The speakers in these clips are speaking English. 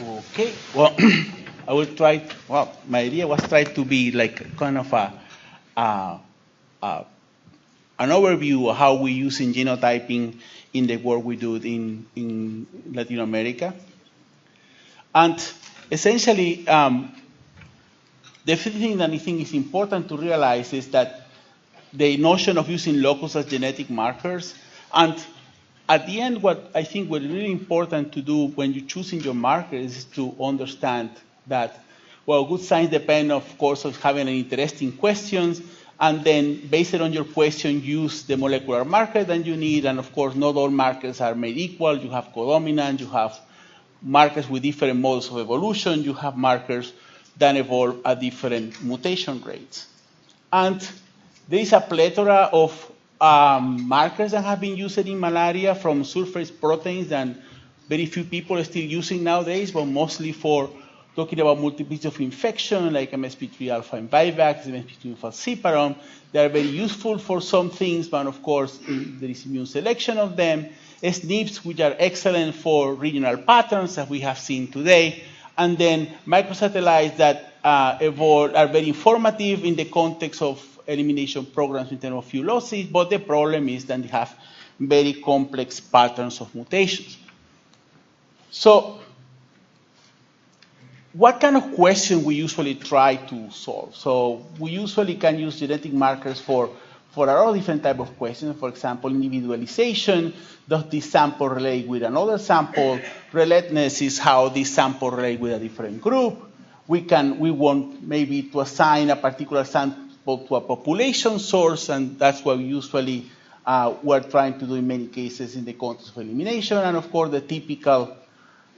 Okay, well, I will try, well, my idea was try to be like kind of a, a an overview of how we use in genotyping in the work we do in Latin America. And essentially, the first thing that I think is important to realize is that the notion of using locus as genetic markers, and at the end, what I think what's really important to do when you're choosing your markers is to understand that, well, good science depends, of course, on having an interesting questions, and then based on your question, use the molecular marker that you need, and of course, not all markers are made equal. You have codominant, you have markers with different modes of evolution, you have markers that evolve at different mutation rates. And there is a plethora of markers that have been used in malaria, from surface proteins that very few people are still using nowadays, but mostly for talking about multiplicity of infection, like MSP3 alpha and Vivax, MSP2 falciparum. They are very useful for some things, but of course, there is immune selection of them. SNPs, which are excellent for regional patterns, as we have seen today. And then microsatellites that are very informative in the context of elimination programs in terms of few losses, but the problem is that they have very complex patterns of mutations. So what kind of question we usually try to solve? So we usually can use genetic markers for a lot of different types of questions. For example, individualization. Does this sample relate with another sample? Relatedness is how this sample relate with a different group. We want maybe to assign a particular sample to a population source, and that's what we usually we're trying to do in many cases in the context of elimination. And of course, the typical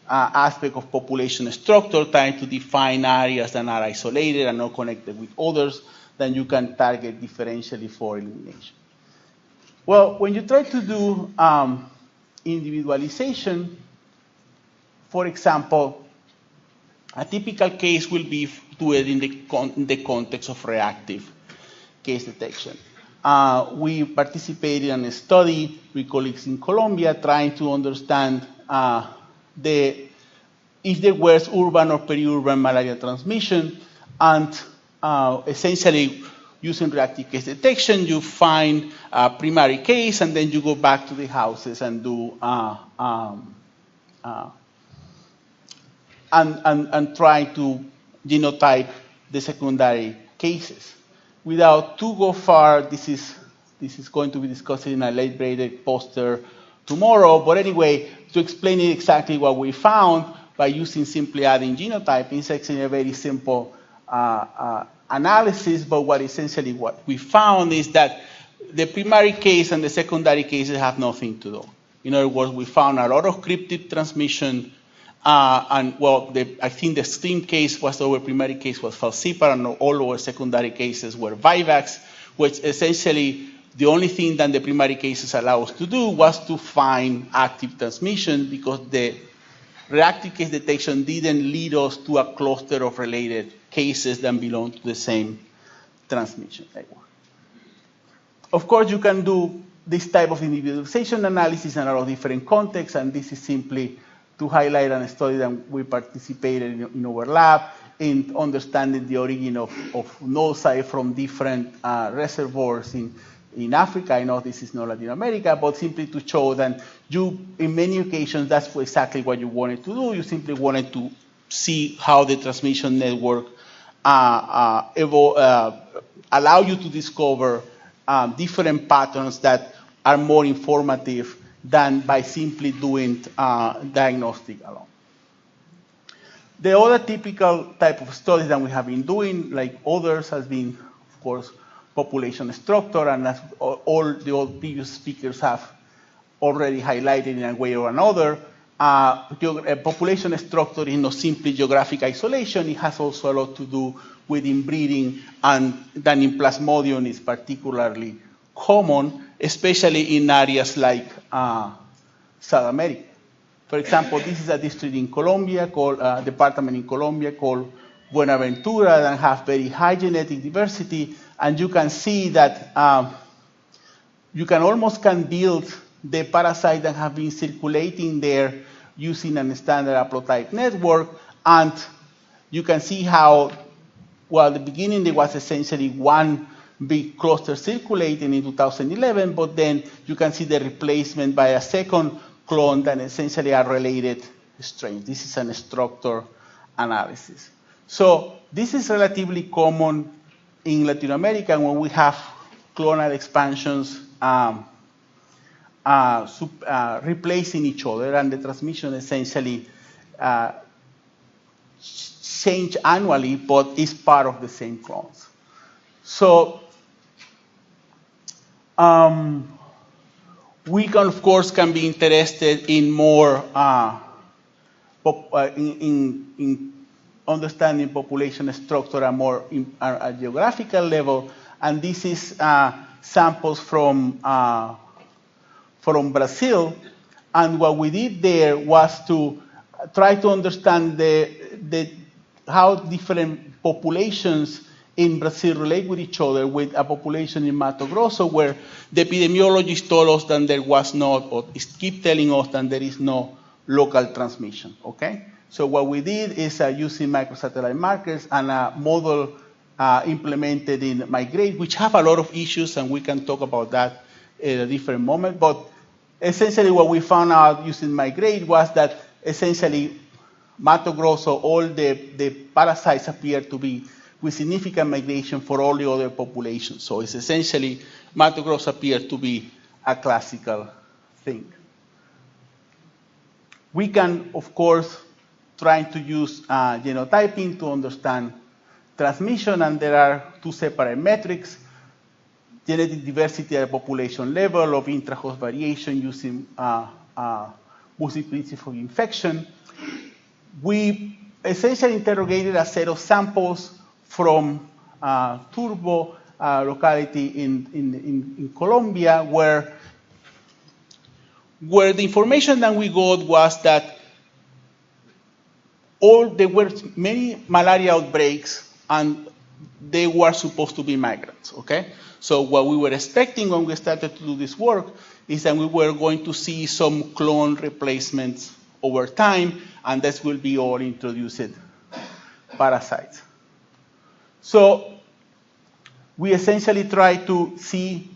aspect of population structure, trying to define areas that are isolated and not connected with others, then you can target differentially for elimination. Well, when you try to do individualization, for example, a typical case will be do it in the context of reactive case detection. We participated in a study with colleagues in Colombia trying to understand if there was urban or peri-urban malaria transmission, and essentially using reactive case detection, you find a primary case, and then you go back to the houses and do and try to genotype the secondary cases. Without to go far, this is going to be discussed in a late-breaker poster tomorrow. But anyway, to explain it exactly what we found by using simply adding genotyping, it's actually a very simple analysis. But what we found is that the primary case and the secondary cases have nothing to do. In other words, we found a lot of cryptid transmission. And well, I think the extreme case was our primary case was falciparum, and all our secondary cases were Vivax, which essentially the only thing that the primary cases allow us to do was to find active transmission, because the reactive case detection didn't lead us to a cluster of related cases that belong to the same transmission network. Of course, you can do this type of individualization analysis in a lot of different contexts, and this is simply to highlight a study that we participated in our lab in understanding the origin of noci from different reservoirs in Africa. I know this is not Latin America, but simply to show that in many occasions, that's exactly what you wanted to do. You simply wanted to see how the transmission network allow you to discover different patterns that are more informative than by simply doing diagnostic alone. The other typical type of studies that we have been doing, like others, has been, of course, population structure, and as all the previous speakers have already highlighted in a way or another, population structure is not simply geographic isolation. It has also a lot to do with inbreeding, and then in Plasmodium is particularly common, especially in areas like South America. For example, this is a district in Colombia, department in Colombia called Buenaventura, that have very high genetic diversity, and you can see that you can almost build the parasites that have been circulating there using a standard haplotype network. And you can see how, well, at the beginning there was essentially one big cluster circulating in 2011, but then you can see the replacement by a second clone that essentially are related strains. This is an structure analysis. So this is relatively common in Latin America when we have clonal expansions replacing each other, and the transmission essentially change annually, but is part of the same clones. So we can, of course, can be interested in more in understanding population structure at more a geographical level, and this is samples from Brazil, and what we did there was to try to understand how different populations in Brazil relate with each other, with a population in Mato Grosso where the epidemiologists told us that there was not, or keep telling us that there is no local transmission, okay? So what we did is using microsatellite markers and a model implemented in Migrate, which have a lot of issues, and we can talk about that at a different moment. But essentially what we found out using Migrate was that essentially Mato Grosso, all the parasites appear to be with significant migration for all the other populations. So it's essentially Mato Grosso appears to be a classical thing. We can, of course, try to use genotyping to understand transmission, and there are two separate metrics: genetic diversity at a population level of intra-host variation using multiplicity of infection. We essentially interrogated a set of samples from Turbo, locality in Colombia, where the information that we got was that there were many malaria outbreaks, and they were supposed to be migrants, okay? So what we were expecting when we started to do this work is that we were going to see some clone replacements over time, and this will be all introduced parasites. So we essentially try to see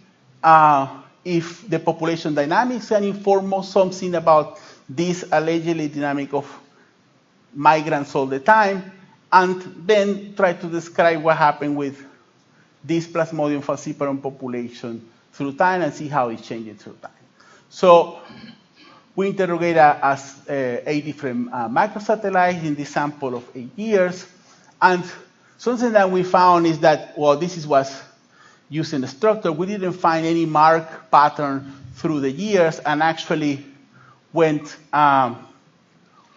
if the population dynamics can inform us something about this allegedly dynamic of migrants all the time, and then try to describe what happened with this Plasmodium falciparum population through time and see how it changes through time. So we interrogated 8 different microsatellites in this sample of 8 years, and something that we found is that, well, this was using the structure. We didn't find any mark pattern through the years, and actually went,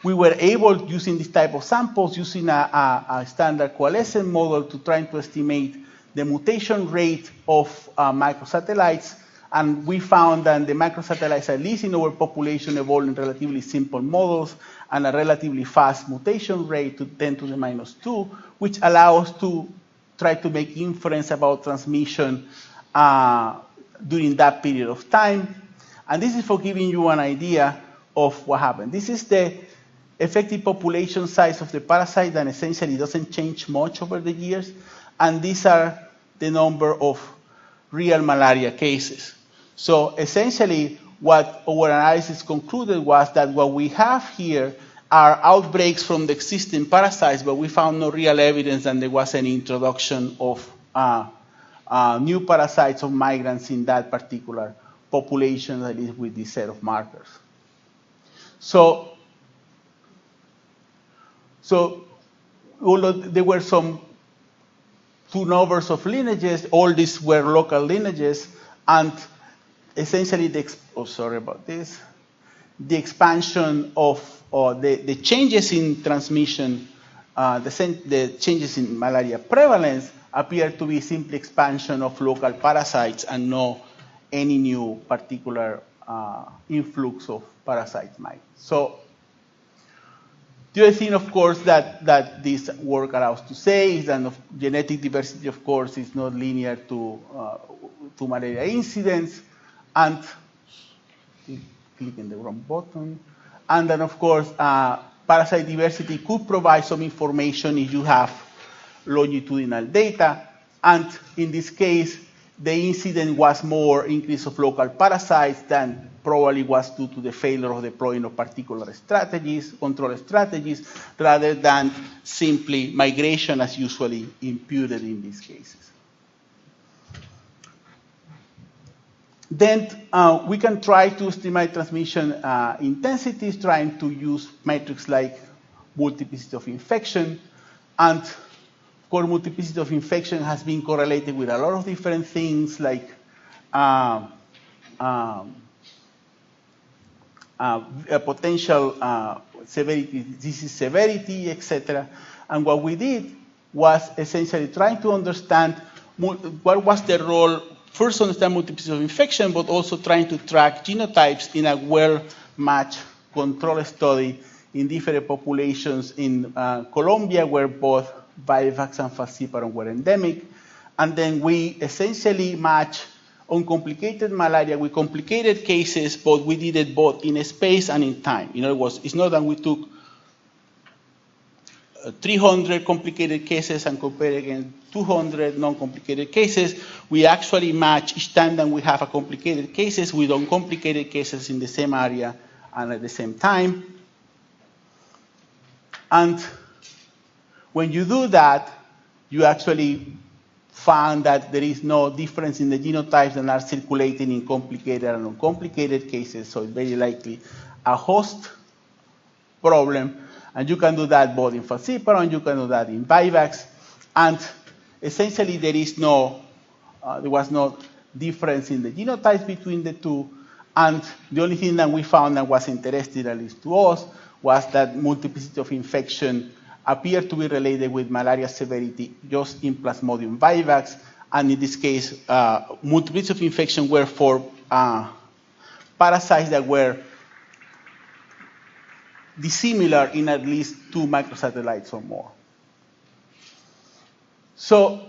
we were able, using this type of samples, using a standard coalescent model to try to estimate the mutation rate of microsatellites, and we found that the microsatellites, at least in our population, evolved in relatively simple models and a relatively fast mutation rate to 10 to the minus 2, which allows us to try to make inference about transmission during that period of time. And this is for giving you an idea of what happened. This is the effective population size of the parasite, and essentially doesn't change much over the years. And these are the number of real malaria cases. So essentially, what our analysis concluded was that what we have here are outbreaks from the existing parasites, but we found no real evidence that there was any introduction of new parasites of migrants in that particular population, that is with this set of markers. So although there were some two numbers of lineages, all these were local lineages, and essentially the expansion of the changes in transmission, the changes in malaria prevalence appear to be simply expansion of local parasites and no any new particular influx of parasites. So the other thing, of course, that this work allows to say is that genetic diversity, of course, is not linear to malaria incidence, and clicking the wrong button. And then, of course, parasite diversity could provide some information if you have longitudinal data. And in this case, the incident was more increase of local parasites than probably was due to the failure of deploying of particular strategies, control strategies, rather than simply migration as usually imputed in these cases. Then we can try to estimate transmission intensities, trying to use metrics like multiplicity of infection. And of course, multiplicity of infection has been correlated with a lot of different things like potential severity, disease severity, etc. And what we did was essentially trying to understand what was the role, first understand multiplicity of infection, but also trying to track genotypes in a well-matched control study in different populations in Colombia, where both Vivax and falciparum were endemic. And then we essentially match uncomplicated malaria with complicated cases, but we did it both in space and in time. In other words, it's not that we took 300 complicated cases and compared against 200 non-complicated cases. We actually match each time that we have a complicated cases with uncomplicated cases in the same area and at the same time. And when you do that, you actually found that there is no difference in the genotypes that are circulating in complicated and uncomplicated cases, so it's very likely a host problem. And you can do that both in falciparum, you can do that in Vivax, and essentially there was no difference in the genotypes between the two. And the only thing that we found that was interesting, at least to us, was that multiplicity of infection appeared to be related with malaria severity just in Plasmodium vivax, and in this case, multiplicity of infection were for parasites that were dissimilar in at least 2 microsatellites or more. So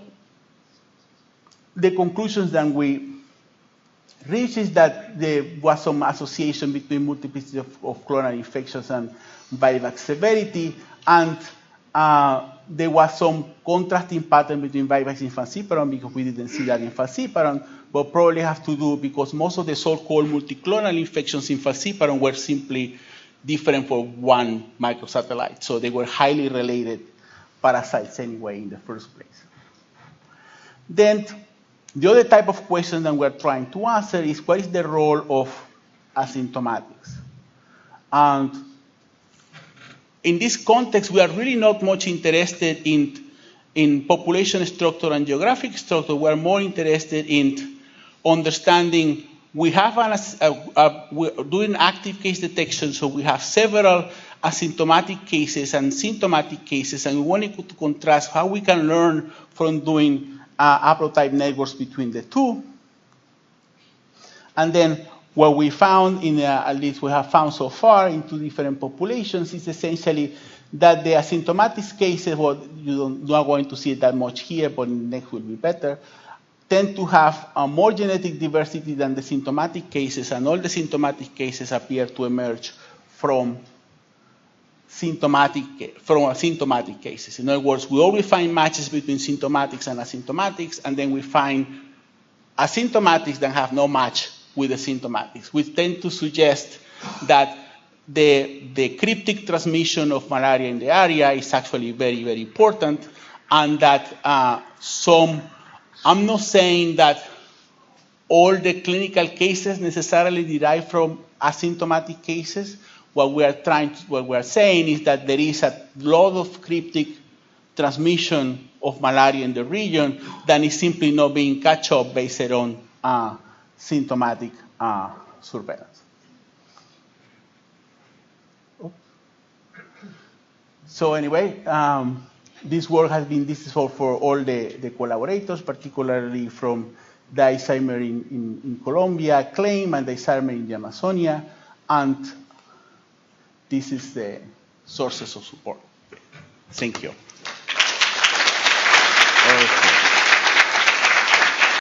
the conclusions that we reached is that there was some association between multiplicity of clonal infections and vivax severity, and there was some contrasting pattern between vivax and falciparum, because we didn't see that in falciparum, but probably have to do because most of the so-called multiclonal infections in falciparum were simply different for 1 microsatellite. So they were highly related parasites anyway in the first place. Then the other type of question that we're trying to answer is what is the role of asymptomatics? And in this context, we are really not much interested in population structure and geographic structure. We're more interested in understanding. We have we're doing active case detection, so we have several asymptomatic cases and symptomatic cases, and we wanted to contrast how we can learn from doing haplotype networks between the two. And then what we found, at least we have found so far in 2 different populations, is essentially that the asymptomatic cases, well, you're not going to see it that much here, but next will be better, tend to have a more genetic diversity than the symptomatic cases, and all the symptomatic cases appear to emerge from asymptomatic cases. In other words, we always find matches between symptomatics and asymptomatics, and then we find asymptomatics that have no match with the symptomatics, which tend to suggest that the cryptic transmission of malaria in the area is actually very, very important, and that I'm not saying that all the clinical cases necessarily derive from asymptomatic cases. What we are saying is that there is a lot of cryptic transmission of malaria in the region that is simply not being caught up based on symptomatic surveillance. So anyway, this work has been useful for all the collaborators, particularly from the Alzheimer in Colombia, CLAIM, and the Alzheimer in the Amazonia, and this is the sources of support. Thank you.